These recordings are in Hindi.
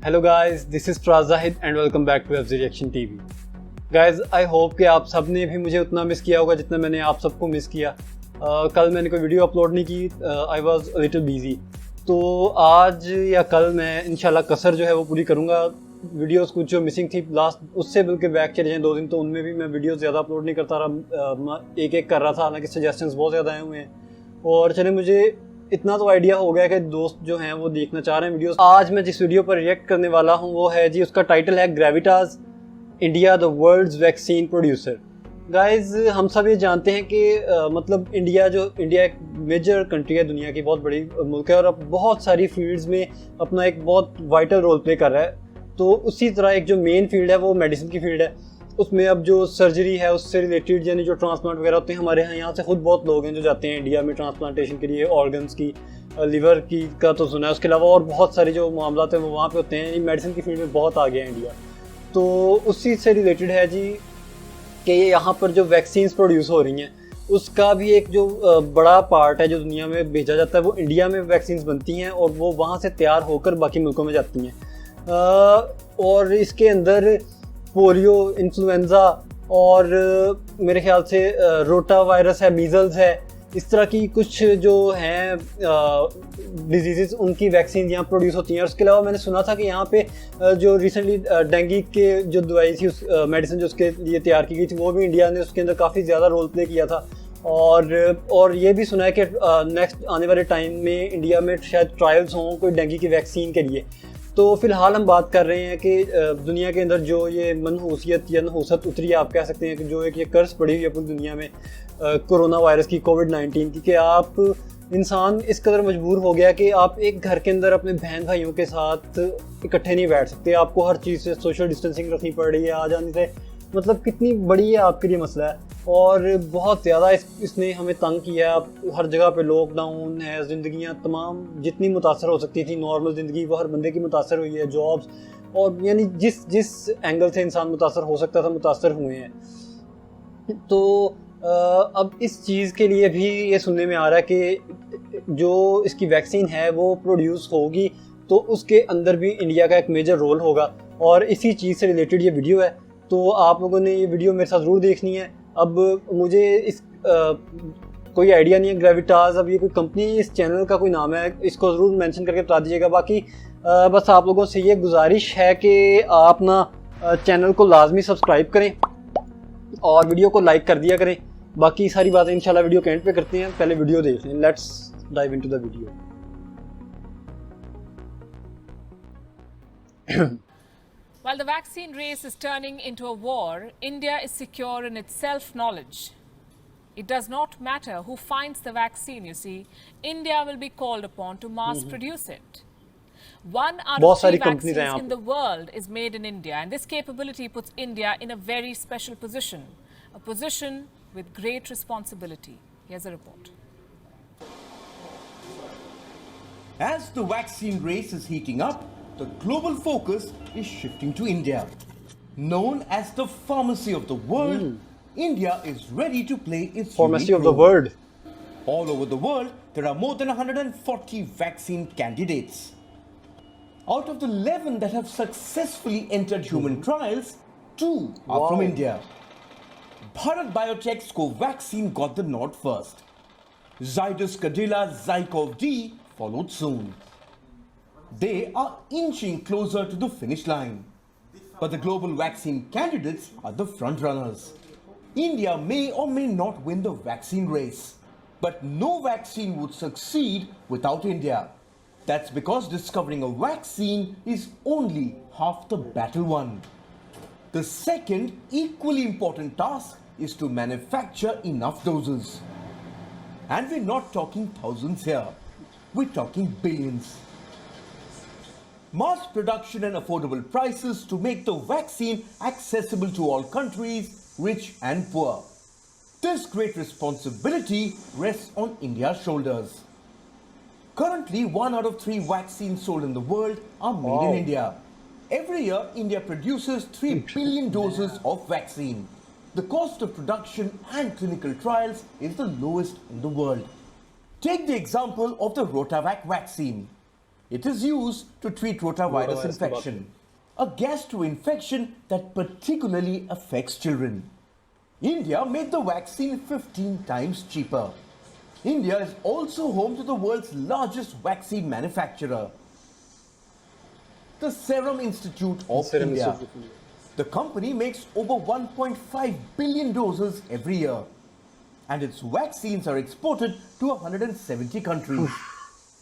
Hello guys, this is Faraz Zahid and welcome back to FG reaction TV. Guys, I hope कि आप सब ने भी मुझे उतना मिस किया होगा जितना मैंने आप सबको मिस किया। कल मैंने कोई वीडियो अपलोड नहीं की, I was a little busy. तो आज या कल मैं इंशाल्लाह कसर जो है वो पूरी करूँगा। वीडियोस कुछ जो मिसिंग थी लास्ट उससे बल्कि बैक चले जाएँ 2 दिन, तो उनमें भी मैं वीडियो ज़्यादा अपलोड नहीं करता रहा, एक एक कर रहा था। हालांकि सजेशंस बहुत ज़्यादा आए हुए हैं और चले मुझे इतना तो आइडिया हो गया कि दोस्त जो हैं वो देखना चाह रहे हैं वीडियोस। आज मैं जिस वीडियो पर रिएक्ट करने वाला हूं वो है जी, उसका टाइटल है Gravitas India the world's vaccine producer. Guys, हम सब ये जानते हैं कि मतलब इंडिया एक मेजर कंट्री है, दुनिया की बहुत बड़ी मुल्क है और अब बहुत सारी फील्ड्स में अपना एक बहुत वाइटल रोल प्ले कर रहा है। तो उसी तरह एक जो मेन फील्ड है वो मेडिसिन की फील्ड है। उसमें अब जो सर्जरी है उससे रिलेटेड, यानी जो ट्रांसप्लांट वगैरह होते हैं, हमारे यहाँ से खुद बहुत लोग हैं जो जाते हैं इंडिया में ट्रांसप्लांटेशन के लिए, ऑर्गन्स की, लिवर की का तो सुना है, उसके अलावा और बहुत सारे जो मामला हैं वो वहाँ पे होते हैं। मेडिसिन की फील्ड में बहुत आ गया है इंडिया। तो उसी से रिलेटेड है जी कि यहाँ पर जो वैक्सीन्स प्रोड्यूस हो रही हैं उसका भी एक जो बड़ा पार्ट है जो दुनिया में भेजा जाता है वो इंडिया में वैक्सीन्स बनती हैं और वो वहाँ से तैयार होकर बाकी मुल्कों में जाती हैं। और इसके अंदर पोलियो, इन्फ्लुएंजा और मेरे ख्याल से रोटा वायरस है, मीजल्स है, इस तरह की कुछ जो हैं डिजीज़ उनकी वैक्सीन यहाँ प्रोड्यूस होती हैं। और उसके अलावा मैंने सुना था कि यहाँ पे जो रिसेंटली डेंगू के जो दवाई थी, उस मेडिसिन जो उसके लिए तैयार की गई थी, वो भी इंडिया ने उसके अंदर काफ़ी ज़्यादा रोल प्ले किया था। और ये भी सुना है कि नेक्स्ट आने वाले टाइम में इंडिया में शायद ट्रायल्स हों कोई डेंगू की वैक्सीन के लिए। तो फिलहाल हम बात कर रहे हैं कि दुनिया के अंदर जो ये मनहूसियत या नहूसत उतरी है, आप कह सकते हैं कि जो एक ये कर्ज पड़ी हुई है पूरी दुनिया में कोरोना वायरस की, कोविड-19 की, कि आप इंसान इस कदर मजबूर हो गया कि आप एक घर के अंदर अपने बहन भाइयों के साथ इकट्ठे नहीं बैठ सकते। आपको हर चीज़ से सोशल डिस्टेंसिंग रखनी पड़ रही है आ जाने से। मतलब कितनी बड़ी है आपके लिए मसला है और बहुत ज़्यादा इसने हमें तंग किया है। आप हर जगह पे लॉकडाउन है, ज़िंदगियां तमाम जितनी मुतासर हो सकती थी, नॉर्मल ज़िंदगी वो हर बंदे की मुतासर हुई है, जॉब्स और यानी जिस एंगल से इंसान मुतासर हो सकता था मुतासर हुए हैं। तो अब इस चीज़ के लिए भी ये सुनने में आ रहा है कि जो इसकी वैक्सीन है वो प्रोड्यूस होगी तो उसके अंदर भी इंडिया का एक मेजर रोल होगा और इसी चीज़ से रिलेटेड ये वीडियो है। तो आप लोगों ने ये वीडियो मेरे साथ ज़रूर देखनी है। अब मुझे इस कोई आइडिया नहीं है ग्रेविटास, अब ये कोई कंपनी, इस चैनल का कोई नाम है, इसको ज़रूर मेंशन करके बता दीजिएगा। बाकी बस आप लोगों से ये गुजारिश है कि आप ना चैनल को लाजमी सब्सक्राइब करें और वीडियो को लाइक कर दिया करें। बाकी सारी बातें इंशाल्लाह वीडियो के एंड पे करते हैं, पहले वीडियो देख लें। Let's dive into the video. While the vaccine race is turning into a war, India is secure in its self-knowledge. It does not matter who finds the vaccine, you see. India will be called upon to mass produce it. 1 out of 3 vaccines in the world is made in India, and this capability puts India in a very special position, a position with great responsibility. Here's a report. As the vaccine race is heating up, the global focus is shifting to India. Known as the pharmacy of the world, India is ready to play its pharmacy of role. the world. All over the world, there are more than 140 vaccine candidates. Out of the 11 that have successfully entered human trials, 2 are from India. Bharat Biotech's Covaxin got the nod first. Zydus Cadilla's Zykov-D followed soon. They are inching closer to the finish line. But the global vaccine candidates are the front runners. India may or may not win the vaccine race, but no vaccine would succeed without India. That's because discovering a vaccine is only half the battle won. The second equally important task is to manufacture enough doses. And we're not talking thousands here, we're talking billions. Mass production and affordable prices to make the vaccine accessible to all countries, rich and poor. This great responsibility rests on India's shoulders. Currently, 1 out of 3 vaccines sold in the world are made in India. Every year, India produces 3 billion doses of vaccine. The cost of production and clinical trials is the lowest in the world. Take the example of the Rotavac vaccine. It is used to treat rotavirus Rotavirus के infection, a gastro-infection that particularly affects children. India made the vaccine 15 times cheaper. India is also home to the world's largest vaccine manufacturer, the Serum Institute of Serum India. Institute of India. The company makes over 1.5 billion doses every year, and its vaccines are exported to 170 countries.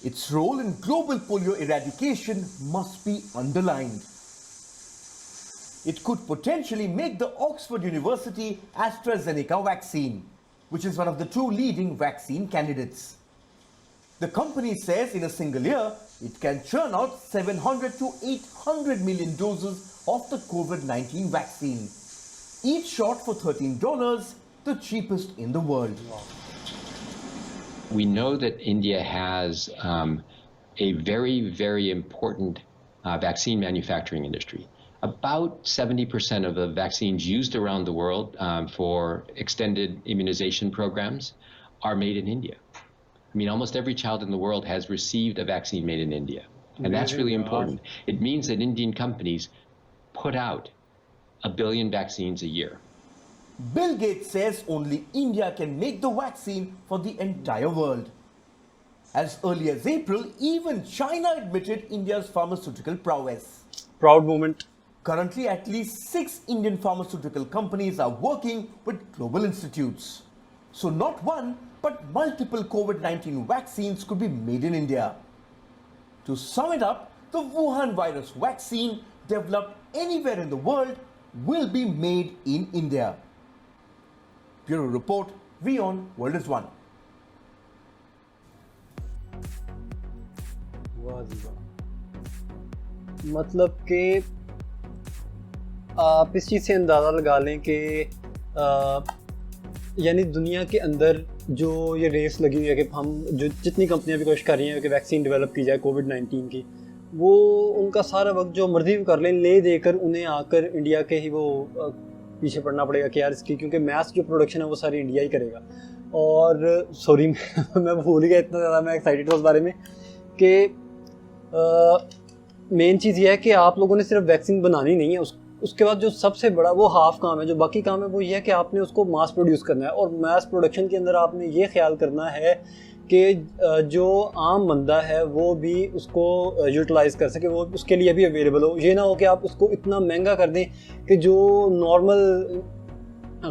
Its role in global polio eradication must be underlined. It could potentially make the Oxford University AstraZeneca vaccine, which is one of the two leading vaccine candidates. The company says in a single year, it can churn out 700 to 800 million doses of the COVID-19 vaccine. Each shot for $13, the cheapest in the world. We know that India has a very, very important vaccine manufacturing industry. About 70% of the vaccines used around the world for extended immunization programs are made in India. I mean, almost every child in the world has received a vaccine made in India. And that's really important. It means that Indian companies put out 1 billion vaccines a year. Bill Gates says only India can make the vaccine for the entire world. As early as April, even China admitted India's pharmaceutical prowess. Proud moment. Currently, at least 6 Indian pharmaceutical companies are working with global institutes. So not one, but multiple COVID-19 vaccines could be made in India. To sum it up, the Wuhan virus vaccine, developed anywhere in the world, will be made in India. Bureau Report, WION, World is One. वाह जी वाह। मतलब कि आप इस चीज़ से अंदाज़ा लगा लें कि यानी दुनिया के अंदर जो ये रेस लगी हुई है कि हम जो जितनी कंपनियां भी कोशिश कर रही हैं कि वैक्सीन डेवलप की जाए कोविड-19 की, वो उनका सारा वक्त जो मर्जी भी कर लें ले देकर उन्हें आकर इंडिया के ही वो पीछे पड़ना पड़ेगा कि यार इसकी, क्योंकि मैथ जो प्रोडक्शन है वो सारी इंडिया ही करेगा। और सॉरी मैं भूल गया, इतना ज़्यादा मैं एक्साइटेड था उस बारे में कि मेन चीज़ ये है कि आप लोगों ने सिर्फ वैक्सीन बनानी नहीं है, उसके बाद जो सबसे बड़ा वो हाफ काम है, जो बाकी काम है वो ये है कि आपने उसको मास प्रोड्यूस करना है। और मास प्रोडक्शन के अंदर आपने ये ख्याल करना है कि जो आम बंदा है वो भी उसको यूटिलाइज़ कर सके, वो उसके लिए भी अवेलेबल हो। ये ना हो कि आप उसको इतना महंगा कर दें कि जो नॉर्मल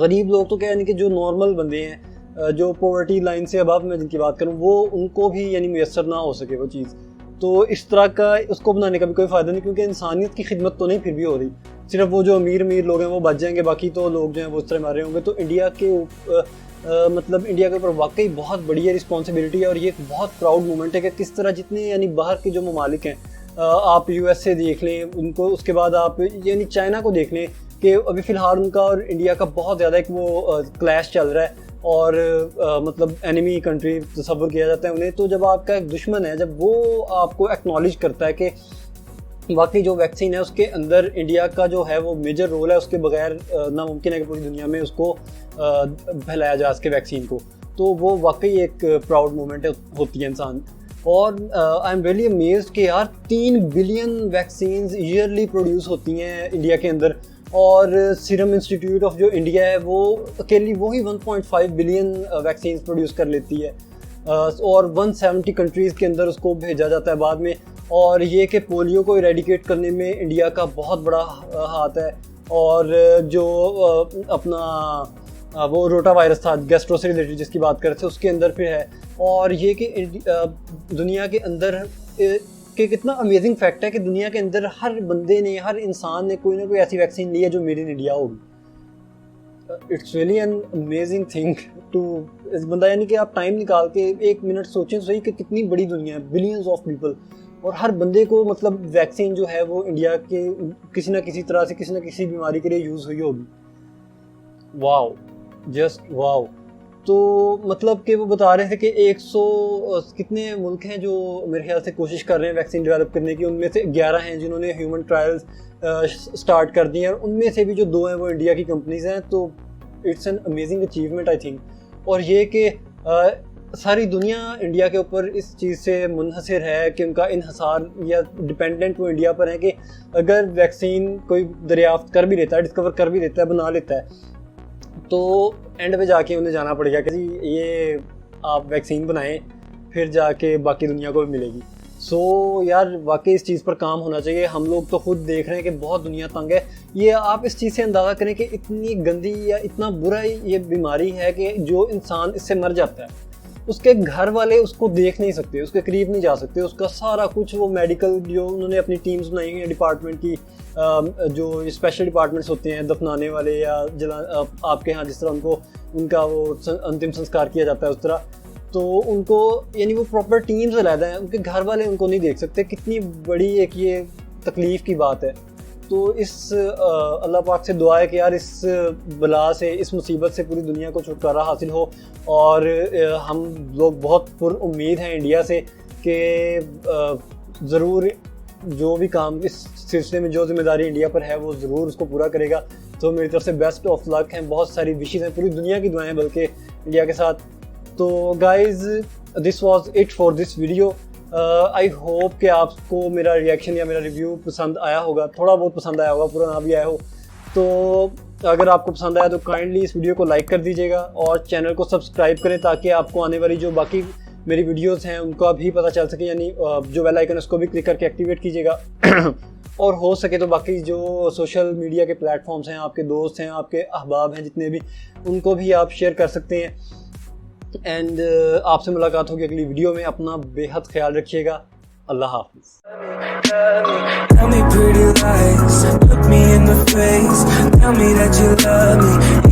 गरीब लोग, तो क्या यानी कि जो नॉर्मल बंदे हैं जो पॉवर्टी लाइन से अबव मैं जिनकी बात करूँ, वो उनको भी यानी मुयस्सर ना हो सके वो चीज़। तो इस तरह का उसको बनाने का भी कोई फ़ायदा नहीं, क्योंकि इंसानियत की खिदमत तो नहीं फिर भी हो रही, सिर्फ वो जो अमीर लोग हैं वो बच जाएंगे, बाकी तो लोग जो हैं वो उस तरह मारे होंगे। तो इंडिया के मतलब इंडिया के ऊपर वाकई बहुत बड़ी रिस्पॉन्सिबिलिटी है, और ये एक बहुत प्राउड मोमेंट है कि किस तरह जितने यानी बाहर के जो ममालिक हैं, आप यूएसए देख लें उनको, उसके बाद आप यानी चाइना को देख लें कि अभी फ़िलहाल उनका और इंडिया का बहुत ज़्यादा एक वो क्लैश चल रहा है, और मतलब एनिमी कंट्री तस्वर किया जाता है उन्हें। तो जब आपका एक दुश्मन है, जब वो आपको एक्नॉलेज करता है कि वाकई जो वैक्सीन है उसके अंदर इंडिया का जो है वो मेजर रोल है, उसके बगैर नामुमकिन है कि पूरी दुनिया में उसको फैलाया जा सके वैक्सीन को, तो वो वाकई एक प्राउड मोमेंट होती है इंसान। और आई एम रियली अमेज्ड कि यार 3 बिलियन वैक्सीन्स ईयरली प्रोड्यूस होती हैं इंडिया के अंदर, और सीरम इंस्टीट्यूट ऑफ जो इंडिया है वो अकेली वही 1.5 बिलियन वैक्सीन्स प्रोड्यूस कर लेती है, और 170 कंट्रीज़ के अंदर उसको भेजा जाता है बाद में। और ये कि पोलियो को इरेडिकेट करने में इंडिया का बहुत बड़ा हाथ है, और जो अपना वो रोटा वायरस था गैस्ट्रो से रिलेटेड जिसकी बात कर रहे थे, उसके अंदर फिर है। और ये कि दुनिया के अंदर कि कितना अमेजिंग फैक्ट है कि दुनिया के अंदर हर बंदे ने, हर इंसान ने कोई ना कोई ऐसी वैक्सीन ली है जो मेड इन इंडिया होगी। It's really an amazing thing to इस बंदा, यानी कि आप टाइम निकाल के 1 मिनट सोचें सही कि कितनी बड़ी दुनिया है, बिलियंस ऑफ पीपल, और हर बंदे को मतलब वैक्सीन जो है वो इंडिया के किसी ना किसी तरह से किसी ना किसी बीमारी के लिए यूज़ हुई होगी। Wow, just wow. तो मतलब कि वो बता रहे थे कि 100 कितने मुल्क हैं जो मेरे ख्याल से कोशिश कर रहे हैं वैक्सीन डेवलप करने की, उनमें से 11 हैं जिन्होंने ह्यूमन ट्रायल्स स्टार्ट कर दिए हैं, और उनमें से भी जो 2 हैं वो इंडिया की कंपनीज हैं। तो it's an amazing achievement I think. और ये कि सारी दुनिया इंडिया के ऊपर इस चीज़ से मुनहसर है कि उनका इन्हसार या डिपेंडेंट वो इंडिया पर है कि अगर वैक्सीन कोई दरियाफ्त कर भी लेता है, डिस्कवर कर भी लेता है, बना लेता है, तो एंड पे जाके उन्हें जाना पड़ेगा कि जी ये आप वैक्सीन बनाएं, फिर जाके बाकी दुनिया को भी मिलेगी। सो यार वाकई इस चीज़ पर काम होना चाहिए। हम लोग तो खुद देख रहे हैं कि बहुत दुनिया तंग है। ये आप इस चीज़ से अंदाज़ा करें कि इतनी गंदी या इतना बुरा ये बीमारी है कि जो इंसान इससे मर जाता है, उसके घर वाले उसको देख नहीं सकते, उसके करीब नहीं जा सकते। उसका सारा कुछ वो मेडिकल जो उन्होंने अपनी टीम्स बनाई हुई है डिपार्टमेंट की, जो स्पेशल डिपार्टमेंट्स होते हैं दफनाने वाले या आपके यहाँ जिस तरह उनको उनका वो अंतिम संस्कार किया जाता है उस तरह, तो उनको यानी वो प्रॉपर टीम्स अलहदा हैं, उनके घर वाले उनको नहीं देख सकते। कितनी बड़ी एक ये तकलीफ़ की बात है। तो इस अल्लाह पाक से दुआ है कि यार इस बला से, इस मुसीबत से पूरी दुनिया को छुटकारा हासिल हो। और हम लोग बहुत पुरुम्मीद हैं इंडिया से कि ज़रूर जो भी काम इस सिलसिले में जो जिम्मेदारी इंडिया पर है वो ज़रूर उसको पूरा करेगा। तो मेरी तरफ से बेस्ट ऑफ लक हैं, बहुत सारी विशेज़ हैं, पूरी दुनिया की दुआएं बल्कि इंडिया के साथ। तो guys this was it for this video. I hope कि आपको मेरा रिएक्शन या मेरा रिव्यू पसंद आया होगा, थोड़ा बहुत पसंद आया होगा, पूरा ना भी आया हो। तो अगर आपको पसंद आया तो काइंडली इस वीडियो को लाइक कर दीजिएगा और चैनल को सब्सक्राइब करें ताकि आपको आने वाली जो बाकी मेरी वीडियोस हैं उनका भी पता चल सके, यानी जो बेल आइकन है उसको भी क्लिक करके एक्टिवेट कीजिएगा। और हो सके तो बाकी जो सोशल मीडिया के प्लेटफॉर्म्स हैं, आपके दोस्त हैं, आपके अहबाब हैं जितने भी, उनको भी आप शेयर कर सकते हैं। एंड आपसे मुलाकात होगी अगली वीडियो में। अपना बेहद ख्याल रखिएगा। अल्लाह हाफिज़। Tell me pretty lies, look me in the face, tell me that you love me.